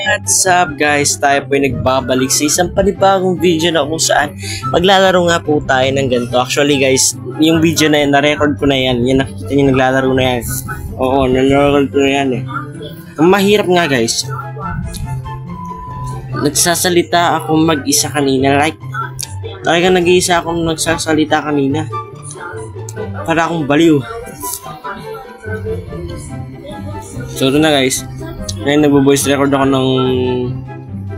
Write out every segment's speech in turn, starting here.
What's up guys? Tayo po ay nagbabalik sa isang panibagong video na kung saan maglalaro nga po tayo ng ganito. Actually guys, yung video na yan, na-record ko na yan. Yan, nakikita nyo naglalaro na yan. Oo, na-record ko na yan eh. Ang mahirap nga guys, nagsasalita ako mag-isa kanina. Like, talagang nag-iisa akong nagsasalita kanina. Para akong baliw. So ito na guys, ngayon nagbo-voice record ako ng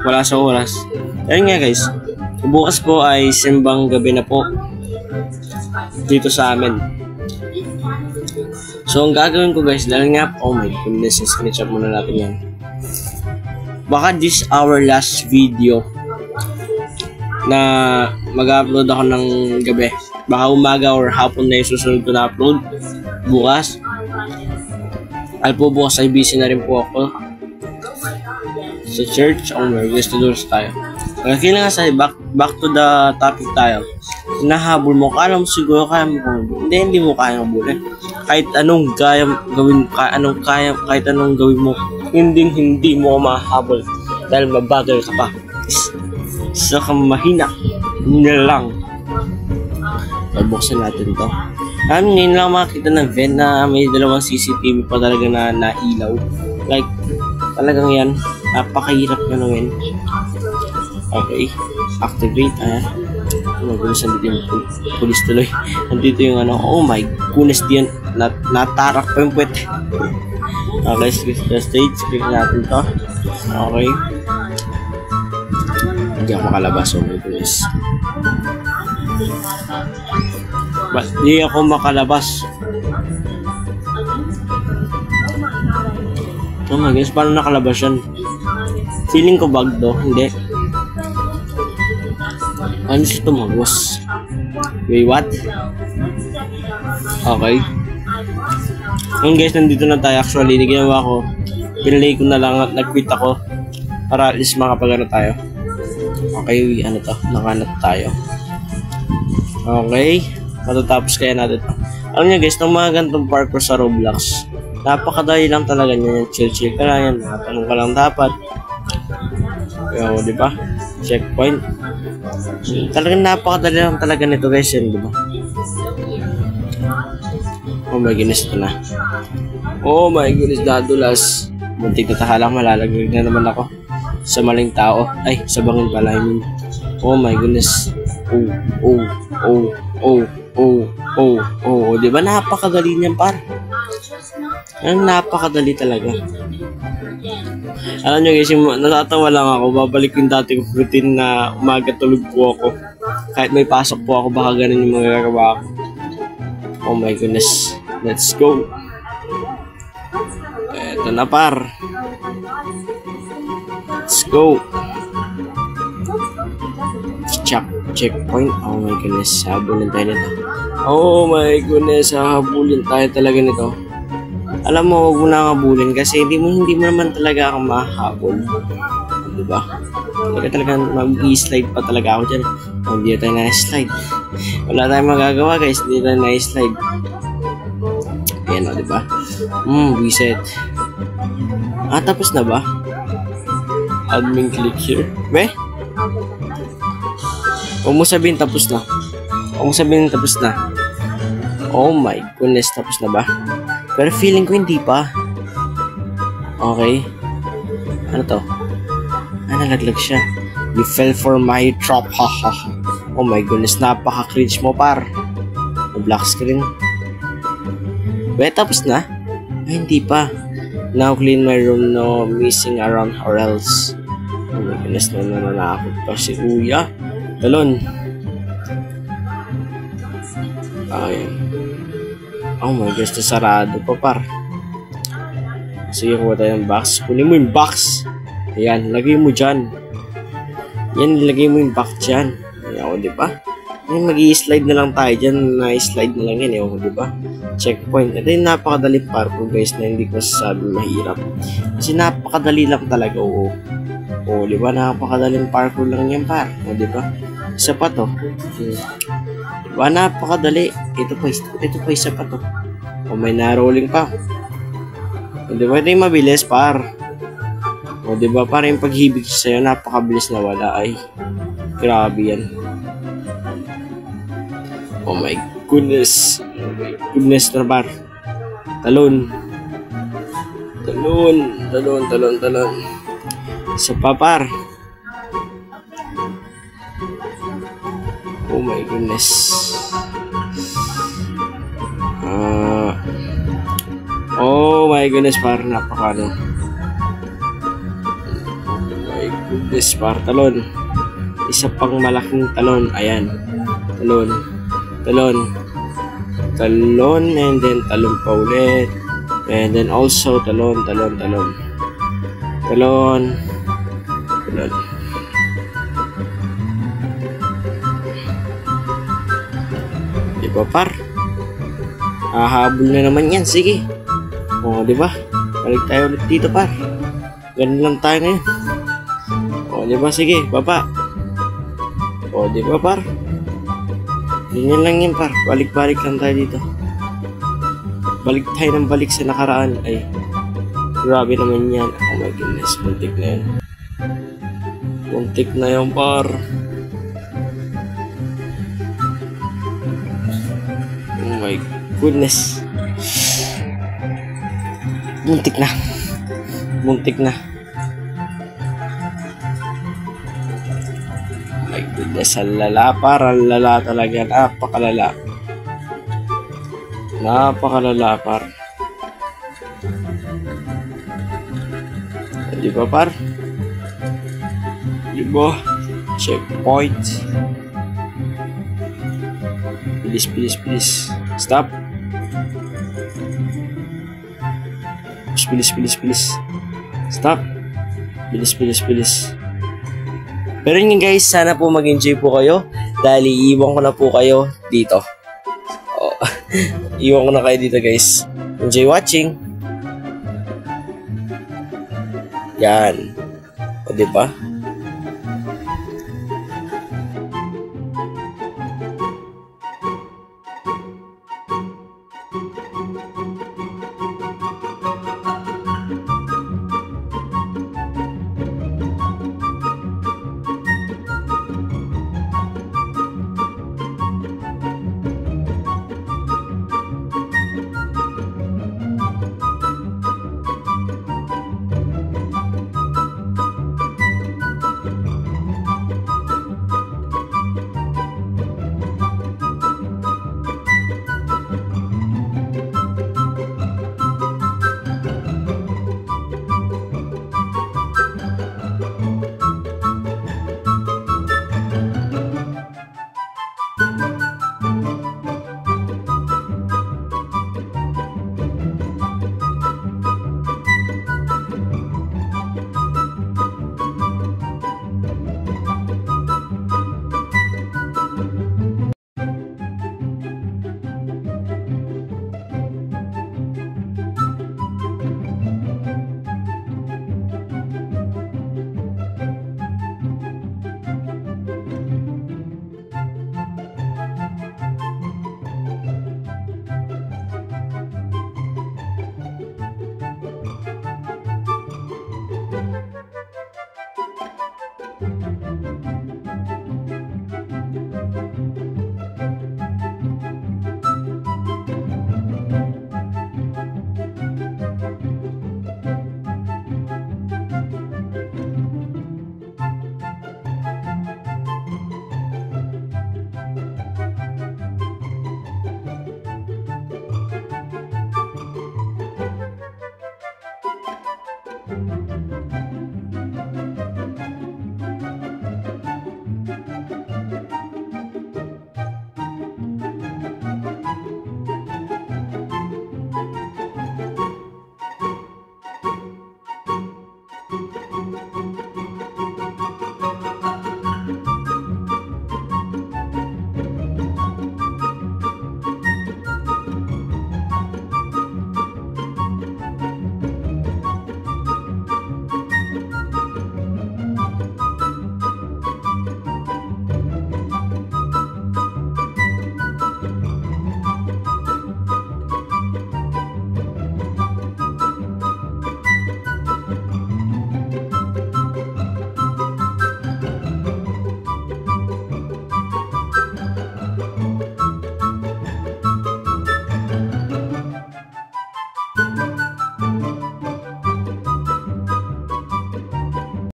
wala sa oras. Ayun nga guys, bukas po ay simbang gabi na po dito sa amin. So ang gagawin ko guys, dahil nga, oh my goodness, screenshot muna natin yan. Baka this our last video na mag-upload ako ng gabi. Baka umaga or hapon na yung susunod ko na upload bukas. Po bukas ay busy na rin po ako sa church. Oh my goodness, doors tayo. Kaya nga sa back to the topic tayo. Hinahabol mo, kala mo siguro kaya mo kung hindi mo kaya habulin. Kahit anong gawin mo, hindi mo mahabol dahil mabagal ka pa. Isa kang mahina. Hindi lang. Buksan natin to. Ngayon lang makakita ng vent na may dalawang CCTV pa talaga na nailaw. Like, talagang yan. Napakahirap na gawin. Okay. Activate. Magulis, nandito yung police tuloy. Nandito yung ano. Oh my goodness, diyan. Natarak pa yung puwet. Okay, skip the stage. Skip natin to. Okay. Hindi ako makalabas. Oh my goodness. Di ako makalabas. Oh my goodness, paano nakalabas yan? Feeling ko bug do, hindi. Ano siya tumagos? Wait, what? Okay. Ngayon guys, nandito na tayo. Actually, ginawa ko, pinalay ko na lang at nag-quit ako para at least makapagano tayo. Okay, ano to? Nakanat tayo. Okay. Matatapos kaya natin ito. Alam niyo guys, itong mga ganitong parkour sa Roblox, napakadali lang talaga niya. Chill ka lang yan. Nakatanong ka lang dapat. Yo, di ba? Checkpoint. Talagang napakadali lang talaga nito guys yan, di ba? Oh my goodness, ito na. Oh my goodness, dadulas. Muntik na tahalang, malalaglag na naman ako sa maling tao. Ay, sa bangin pala, I mean. Oh my goodness. Di ba napakadali niyan par? Napakadali talaga. Alam nyo guys, natatawa lang ako. Babalik yung dati kong routine na umaga tulog po ako. Kahit may pasok po ako, baka ganun yung mga gagawa ko. Oh my goodness. Let's go. Eto na par. Let's go. Checkpoint. Oh my goodness, habulin tayo nito. Oh my goodness, habulin tayo talaga nito. Alam mo, huwag mo na habulin kasi hindi mo naman talaga ako mahabol. Diba? Talaga mag-i-slide pa talaga ako dyan. Hindi tayo na-slide. Wala tayong magagawa guys, hindi tayo na-slide. Ayan o, diba? Reset. Tapos na ba? Admin click here. Be? Huwag mo sabihin tapos na. Oh my goodness, tapos na ba? Pero feeling ko hindi pa. Okay. Ano to? Nalaglag siya. You fell for my trap. Oh my goodness, napaka-cringe mo par. Black screen. Tapos na? Hindi pa. Now clean my room, no missing around or else. Oh my goodness, nananakot pa si Kuya. Talon. Ayan. Oh my gosh, sarado pa par. Sige, kuha tayo ng box. Kunin mo yung box. Ayan, lagay mo dyan. Yan, lagay mo yung box dyan. Ayan, di ba? Yan, mag-i-slide na lang tayo dyan. Na-slide na lang yan, di ba? Checkpoint. Ito yung napakadali parkour guys na hindi ko sasabi mahirap. Kasi napakadali lang talaga, oo. Oo, di ba? Napakadaling parkour lang yan par. O, di ba? Isa pa to. Diba? Napakadali. Ito pa isa pa to. O may na-rolling pa. Di ba ito yung mabilis par? O, diba? Para yung paghibig sa'yo, napakabilis na wala. Ay, grabe yan. Oh my goodness. Oh my goodness na par. Talon. Talon. Talon, talon, talon. Isa pa par. Oh my goodness. Oh my goodness par. Napakano. Goodness par, talon. Isa pang malaking talon. Ayan. Talon. Talon. Talon. And then talon pa ulit. And then also talon, talon, talon. Talon. Talon. Diba par? Hahabol na naman yan. Sige. O, diba? Balik tayo ulit dito par. Ganun lang tayo ngayon. O, diba? Sige, baba. O, diba, par? Ganyan lang yan, par. Balik-balik lang tayo dito. Balik tayo ng balik sa nakaraan. Ay, grabe naman yan. Oh my goodness, muntik na yan. Muntik na yan, par. Oh my goodness. Muntik na. Muntik na. My goodness, ang lala, parang lala talaga. Napakalala. Napakalala, par. Di ba, par? Di ba? Checkpoint. Bilis, bilis, bilis. Stop. Bilis, bilis, bilis. Stop. Bilis, bilis, bilis. Pero yun guys, sana po mag-enjoy po kayo dahil iiwan ko na po kayo dito. Oh, iwan ko na kayo dito guys. Enjoy watching. Yan. O, diba?